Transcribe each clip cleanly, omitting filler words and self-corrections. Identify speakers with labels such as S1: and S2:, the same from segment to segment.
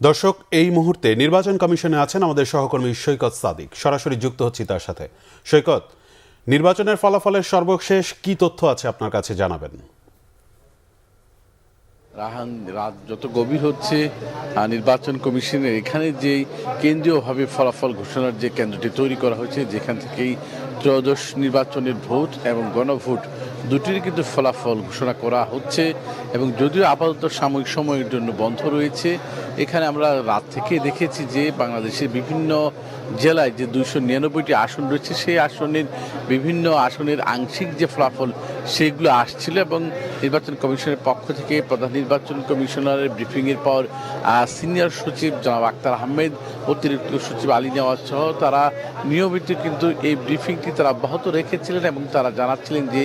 S1: দর্শক, এই মুহূর্তে নির্বাচন কমিশনে আছেন আমাদের সহকর্মী সৈকত সাদিক। সরাসরি যুক্ত হচ্ছি তার সাথে। সৈকত, নির্বাচনের ফলাফলের সর্বশেষ কি তথ্য আছে আপনার কাছে জানাবেন?
S2: রাহান, রাত যত গভীর হচ্ছে নির্বাচন কমিশনের এখানে যে কেন্দ্রীয়ভাবে ফলাফল ঘোষণার যে কেন্দ্রটি তৈরি করা হয়েছে, যেখান থেকেই ত্রয়োদশ নির্বাচনের ভোট এবং গণভোট দুটির কিন্তু ফলাফল ঘোষণা করা হচ্ছে। এবং যদিও আপাতত সাময়িক সময়ের জন্য বন্ধ রয়েছে, এখানে আমরা রাত থেকে দেখেছি যে বাংলাদেশের বিভিন্ন জেলায় যে 299টি আসন রয়েছে, সেই আসনের বিভিন্ন আসনের আংশিক যে ফলাফল সেগুলো আসছিল। এবং নির্বাচন কমিশনের পক্ষ থেকে প্রধান নির্বাচন কমিশনারের ব্রিফিংয়ের পর সিনিয়র সচিব জনাব আক্তার আহমেদ, অতিরিক্ত সচিব আলী নেওয়াজ সহ তারা নিয়মিত কিন্তু এই ব্রিফিংটি তারা অব্যাহত রেখেছিলেন এবং তারা জানাচ্ছিলেন যে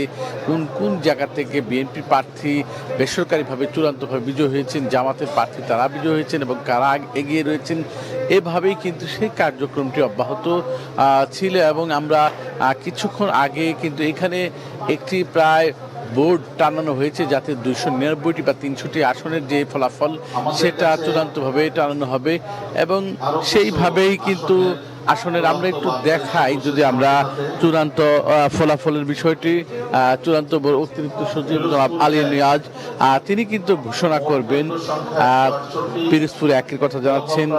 S2: কোন কোন জায়গা থেকে বিএনপি প্রার্থী বেসরকারিভাবে চূড়ান্তভাবে বিজয় হয়েছেন, জামাতের প্রার্থী তারা বিজয় হয়েছেন এবং কারা এগিয়ে রয়েছেন। এভাবেই কিন্তু সেই কার্যক্রমটি অব্যাহত ছিল। এবং আমরা কিছুক্ষণ আগে কিন্তু এখানে একটি প্রায় বোর্ড টানানো হয়েছে যাতে 299টি বা 300টি আসনের যে ফলাফল সেটা চূড়ান্তভাবে টানানো হবে। এবং সেইভাবেই কিন্তু আসনের আমরা একটু দেখাই, যদি আমরা চূড়ান্ত ফলাফলের বিষয়টি চূড়ান্ত অতিরিক্ত সচিব জনাব আলী নিয়াজ তিনি কিন্তু ঘোষণা করবেন। পিরোজপুর একের কথা জানাচ্ছেন,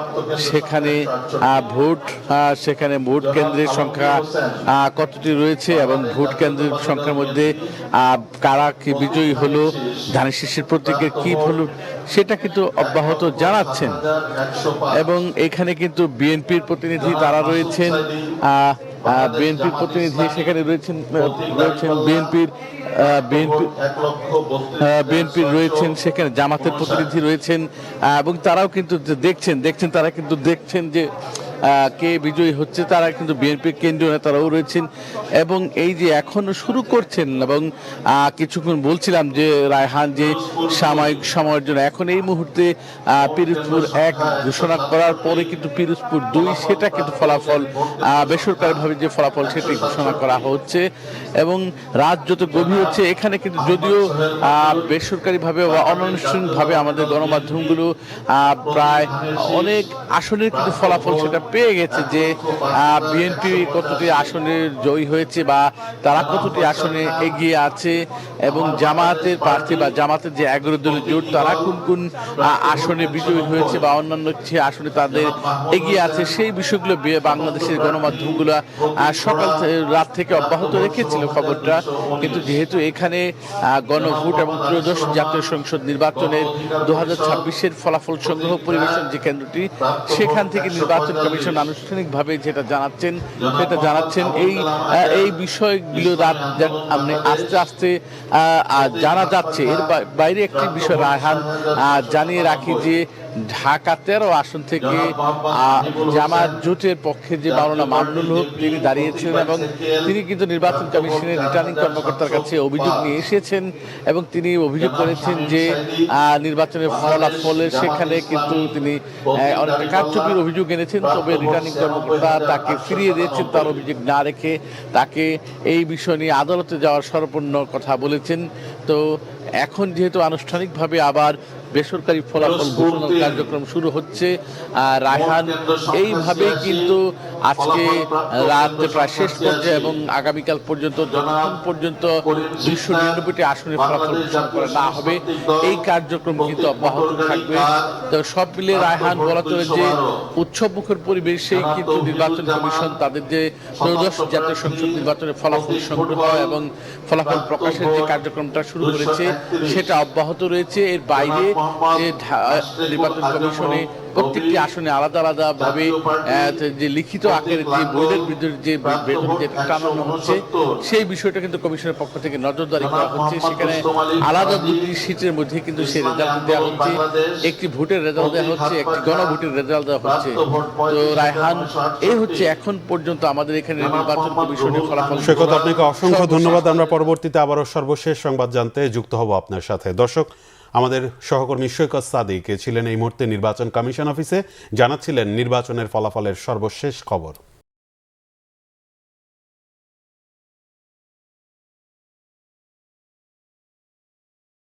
S2: সেখানে সেখানে ভোট কেন্দ্রের সংখ্যা কতটি রয়েছে এবং ভোট কেন্দ্রের সংখ্যার মধ্যে কারা কি বিজয়ী হলো, ধানের শীষের প্রতীকের কি হলো সেটা কিন্তু অব্যাহত জানাচ্ছেন। এবং এখানে কিন্তু বিএনপির প্রতিনিধি তারা রয়েছেন, বিএনপির প্রতিনিধি সেখানে রয়েছেন বিএনপির রয়েছেন, সেখানে জামাতের প্রতিনিধি রয়েছেন এবং তারাও কিন্তু দেখছেন যে কে বিজয়ী হচ্ছে। তারা কিন্তু বিএনপির কেন্দ্রীয় নেতারাও রয়েছেন এবং এই যে এখনো শুরু করছেন। এবং কিছুক্ষণ বলছিলাম যে রায়হান, যে সাময়িক সময়ের জন্য এখন এই মুহূর্তে পিরোজপুর 1 ঘোষণা করার পরে কিন্তু পিরোজপুর 2 সেটা কিন্তু ফলাফল বেসরকারিভাবে যে ফলাফল সেটি ঘোষণা করা হচ্ছে। এবং রাত যত গভীর হচ্ছে এখানে কিন্তু যদিও বেসরকারিভাবে বা অনানুষ্ঠানিকভাবে আমাদের গণমাধ্যমগুলো প্রায় অনেক আসনের কিন্তু ফলাফল সেটা পেয়ে গেছে যে বিএনপি কতটি আসনে জয়ী হয়েছে বা তারা কতটি আসনে এগিয়ে আছে এবং জামাতের প্রার্থী বা জামাতের যে 11 দলীয় জোট তারা কোন কোন আসনে বিজয়ী হয়েছে বা অন্যান্য যে আসনে তাদের এগিয়ে আছে, সেই বিষয়গুলো বাংলাদেশের গণমাধ্যমগুলো সকাল রাত থেকে অব্যাহত রেখেছিল খবরটা। কিন্তু যেহেতু এখানে গণভোট এবং ত্রয়োদশ জাতীয় সংসদ নির্বাচনের 2026-এর ফলাফল সংগ্রহ পরিবেশন যে কেন্দ্রটি, সেখান থেকে নির্বাচন কমিশন আনুষ্ঠানিকভাবে যেটা জানাচ্ছেন এই বিষয়গুলো আস্তে আস্তে জানা যাচ্ছে। এর বাইরে একটি বিষয় রায়হান জানিয়ে রাখি যে ঢাকা 13 আসন থেকে জামাত জোটের পক্ষে যে মাওলানা মামুনুল হক তিনি দাঁড়িয়েছিলেন এবং তিনি কিন্তু নির্বাচন কমিশনের রিটার্নিং কর্মকর্তার কাছে অভিযোগ নিয়ে এসেছেন এবং তিনি অভিযোগ করেছেন যে নির্বাচনের ফলাফলের সেখানে কিন্তু তিনি অনেকটা কারচুপির অভিযোগ এনেছেন। তবে রিটার্নিং কর্মকর্তা তাকে ফিরিয়ে দিয়েছেন, তার অভিযোগ না রেখে তাকে এই বিষয় নিয়ে আদালতে যাওয়ার সর্বপূর্ণ কথা বলেছেন। তো এখন যেহেতু আনুষ্ঠানিকভাবে আবার বেসরকারি ফলাফল ঘোষণার কার্যক্রম শুরু হচ্ছে, রায়হান এইভাবেই কিন্তু আজকে রাত প্রায় শেষ পর্যায়ে এবং আগামীকাল পর্যন্ত যতক্ষণ পর্যন্ত 299টি আসনের ফলাফল ঘোষণা করা না হবে এই কার্যক্রম কিন্তু অব্যাহত থাকবে। তো সব মিলে রায়হান বলা চলে যে উৎসবমুখর পরিবেশেই কিন্তু নির্বাচন কমিশন তাদের যে ত্রয়োদশ জাতীয় সংসদ নির্বাচনের ফলাফল সংগ্রহ এবং ফলাফল প্রকাশের যে কার্যক্রমটা শুরু করেছে সেটা অব্যাহত রয়েছে। এর বাইরে নির্বাচন কমিশনে প্রত্যেকটি আসনে আলাদা আলাদা ভাবে যে লিখিত আকারে যে বইয়ের বিরুদ্ধে যে বেতন যে টানানো হচ্ছে সেই বিষয়টা কিন্তু কমিশনের পক্ষ থেকে নজরদারি করা হচ্ছে। সেখানে আলাদা 2টি সিটের মধ্যে কিন্তু সেই রেজাল্ট দেওয়া হচ্ছে, একটি ভোটের রেজাল্ট দেওয়া হচ্ছে, একটি গণভোটের রেজাল্ট দেওয়া হচ্ছে। তো রায়হান, এই হচ্ছে এখন পর্যন্ত আমাদের এখানে নির্বাচন কমিশনের ফলাফল।
S1: সৈকত, আপনাকে অসংখ্য ধন্যবাদ। আমরা পরবর্তীতে আবারও সর্বশেষ সংবাদ জানতে যুক্ত হব আপনার সাথে। দর্শক, আমাদের সহকর্মী সৈকত সাদিক ছিলেন এই মুহূর্তে নির্বাচন কমিশন অফিসে, জানাচ্ছিলেন নির্বাচনের ফলাফলের সর্বশেষ খবর।